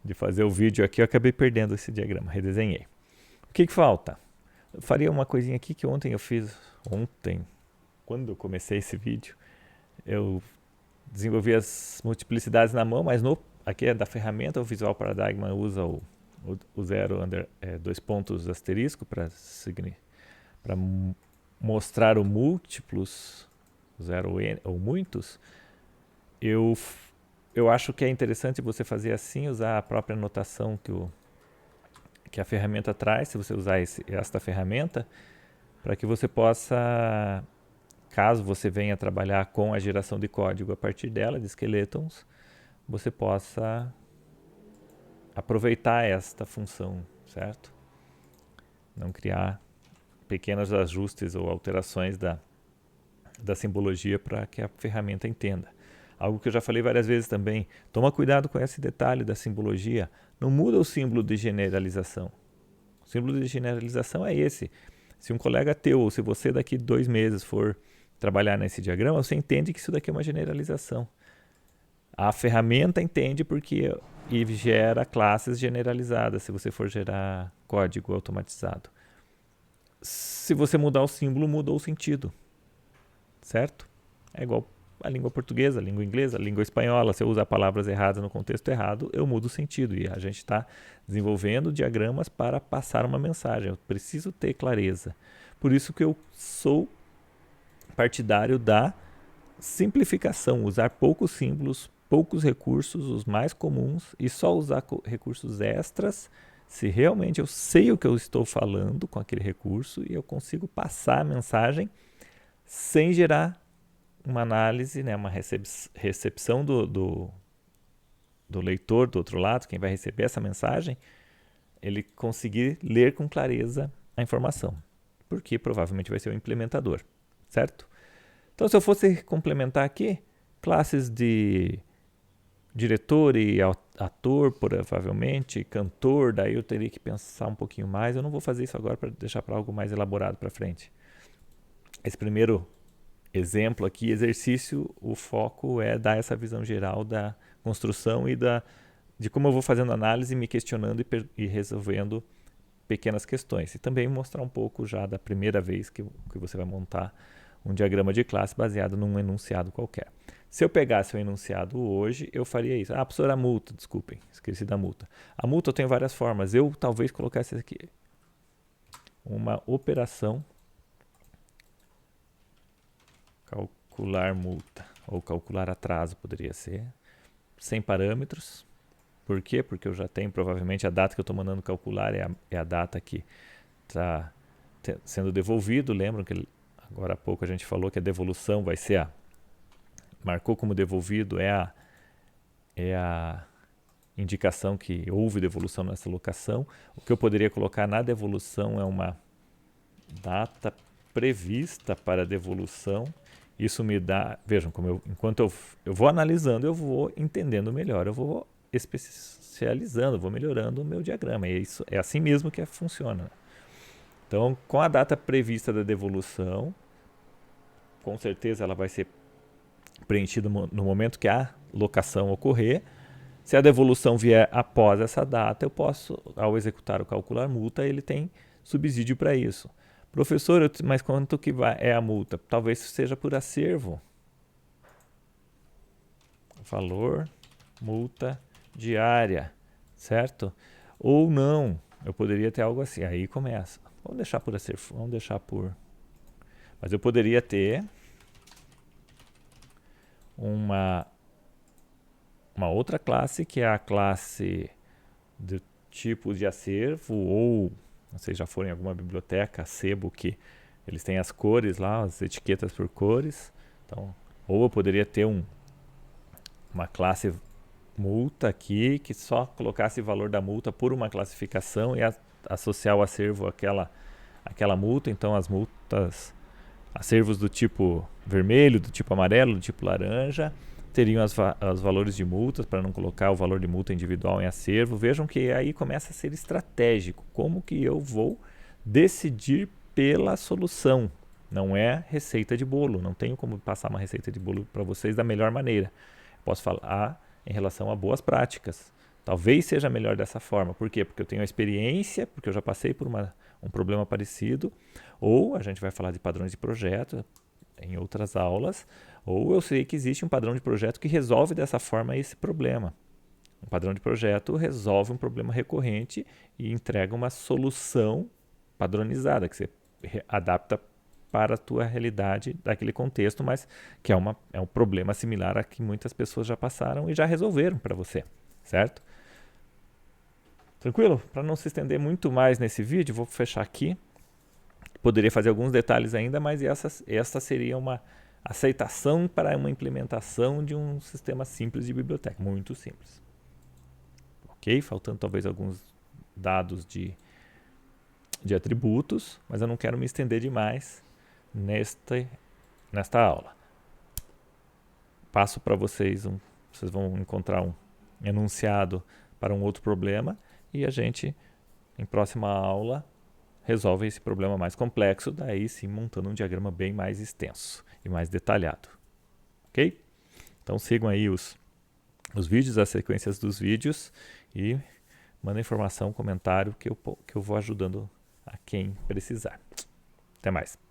de fazer o vídeo aqui, eu acabei perdendo esse diagrama, redesenhei. O que falta? Eu faria uma coisinha aqui que ontem eu fiz, quando eu comecei esse vídeo, eu desenvolvi as multiplicidades na mão, mas aqui é da ferramenta, o Visual Paradigma usa o zero, dois pontos asterisco para mostrar o múltiplos, zero n ou muitos. Eu acho que é interessante você fazer assim, usar a própria notação que a ferramenta traz, se você usar esta ferramenta, para que você possa, caso você venha trabalhar com a geração de código a partir dela, de skeletons, você possa aproveitar esta função, certo? Não criar pequenos ajustes ou alterações da simbologia para que a ferramenta entenda. Algo que eu já falei várias vezes também, toma cuidado com esse detalhe da simbologia, não muda o símbolo de generalização. O símbolo de generalização é esse. Se um colega teu, ou se você daqui 2 meses for trabalhar nesse diagrama, você entende que isso daqui é uma generalização. A ferramenta entende porque e gera classes generalizadas, se você for gerar código automatizado. Se você mudar o símbolo, mudou o sentido. Certo? É igual a língua portuguesa, a língua inglesa, a língua espanhola. Se eu usar palavras erradas no contexto errado, eu mudo o sentido. E a gente está desenvolvendo diagramas para passar uma mensagem. Eu preciso ter clareza. Por isso que eu sou partidário da simplificação, usar poucos símbolos, poucos recursos, os mais comuns, e só usar recursos extras se realmente eu sei o que eu estou falando com aquele recurso e eu consigo passar a mensagem sem gerar uma análise, né, uma recepção do leitor do outro lado, quem vai receber essa mensagem, ele conseguir ler com clareza a informação, porque provavelmente vai ser o implementador, certo? Então, se eu fosse complementar aqui, classes de diretor e ator, provavelmente, cantor, daí eu teria que pensar um pouquinho mais. Eu não vou fazer isso agora para deixar para algo mais elaborado para frente. Esse primeiro exemplo aqui, exercício, o foco é dar essa visão geral da construção e de como eu vou fazendo análise, me questionando e resolvendo pequenas questões. E também mostrar um pouco já da primeira vez que você vai montar um diagrama de classe baseado num enunciado qualquer. Se eu pegasse o enunciado hoje, eu faria isso. Ah, professor, a multa, desculpem, esqueci da multa. A multa eu tenho várias formas. Eu talvez colocasse aqui uma operação calcular multa, ou calcular atraso poderia ser, sem parâmetros. Por quê? Porque eu já tenho provavelmente a data que eu estou mandando calcular é a data que está sendo devolvido. Lembram que agora há pouco a gente falou que a devolução vai ser marcou como devolvido é a indicação que houve devolução nessa locação. O que eu poderia colocar na devolução é uma data prevista para devolução. Isso me dá, vejam, enquanto eu vou analisando, eu vou entendendo melhor, eu vou especializando, vou melhorando o meu diagrama. É assim mesmo que funciona. Então, com a data prevista da devolução, com certeza ela vai ser preenchida no momento que a locação ocorrer. Se a devolução vier após essa data, eu posso, ao executar o calcular multa, ele tem subsídio para isso. Professor, mas quanto que é a multa? Talvez seja por acervo. Valor, multa diária, certo? Ou não, eu poderia ter algo assim. Aí começa. Vamos deixar por acervo, vamos deixar por... Mas eu poderia ter uma outra classe, que é a classe do tipo de acervo, ou vocês já foram em alguma biblioteca, sebo, que eles têm as cores lá, as etiquetas por cores. Então, ou eu poderia ter uma classe multa aqui, que só colocasse o valor da multa por uma classificação e associar o acervo àquela multa. Então, as multas, acervos do tipo vermelho, do tipo amarelo, do tipo laranja, teriam os valores de multas, para não colocar o valor de multa individual em acervo. Vejam que aí começa a ser estratégico. Como que eu vou decidir pela solução? Não é receita de bolo. Não tenho como passar uma receita de bolo para vocês da melhor maneira. Posso falar em relação a boas práticas. Talvez seja melhor dessa forma. Por quê? Porque eu tenho a experiência, porque eu já passei por um problema parecido. Ou a gente vai falar de padrões de projeto. em outras aulas, ou eu sei que existe um padrão de projeto que resolve dessa forma esse problema. Um padrão de projeto resolve um problema recorrente e entrega uma solução padronizada, que você adapta para a tua realidade daquele contexto, mas que é um problema similar a que muitas pessoas já passaram e já resolveram para você, certo? Tranquilo? Para não se estender muito mais nesse vídeo, vou fechar aqui. Poderia fazer alguns detalhes ainda, mas essa seria uma aceitação para uma implementação de um sistema simples de biblioteca, muito simples. Ok? Faltando talvez alguns dados de atributos, mas eu não quero me estender demais nesta aula. Passo para vocês, vocês vão encontrar um enunciado para um outro problema e a gente, em próxima aula, resolve esse problema mais complexo, daí sim montando um diagrama bem mais extenso e mais detalhado. Ok? Então sigam aí os vídeos, as sequências dos vídeos e manda informação, comentário que eu vou ajudando a quem precisar. Até mais.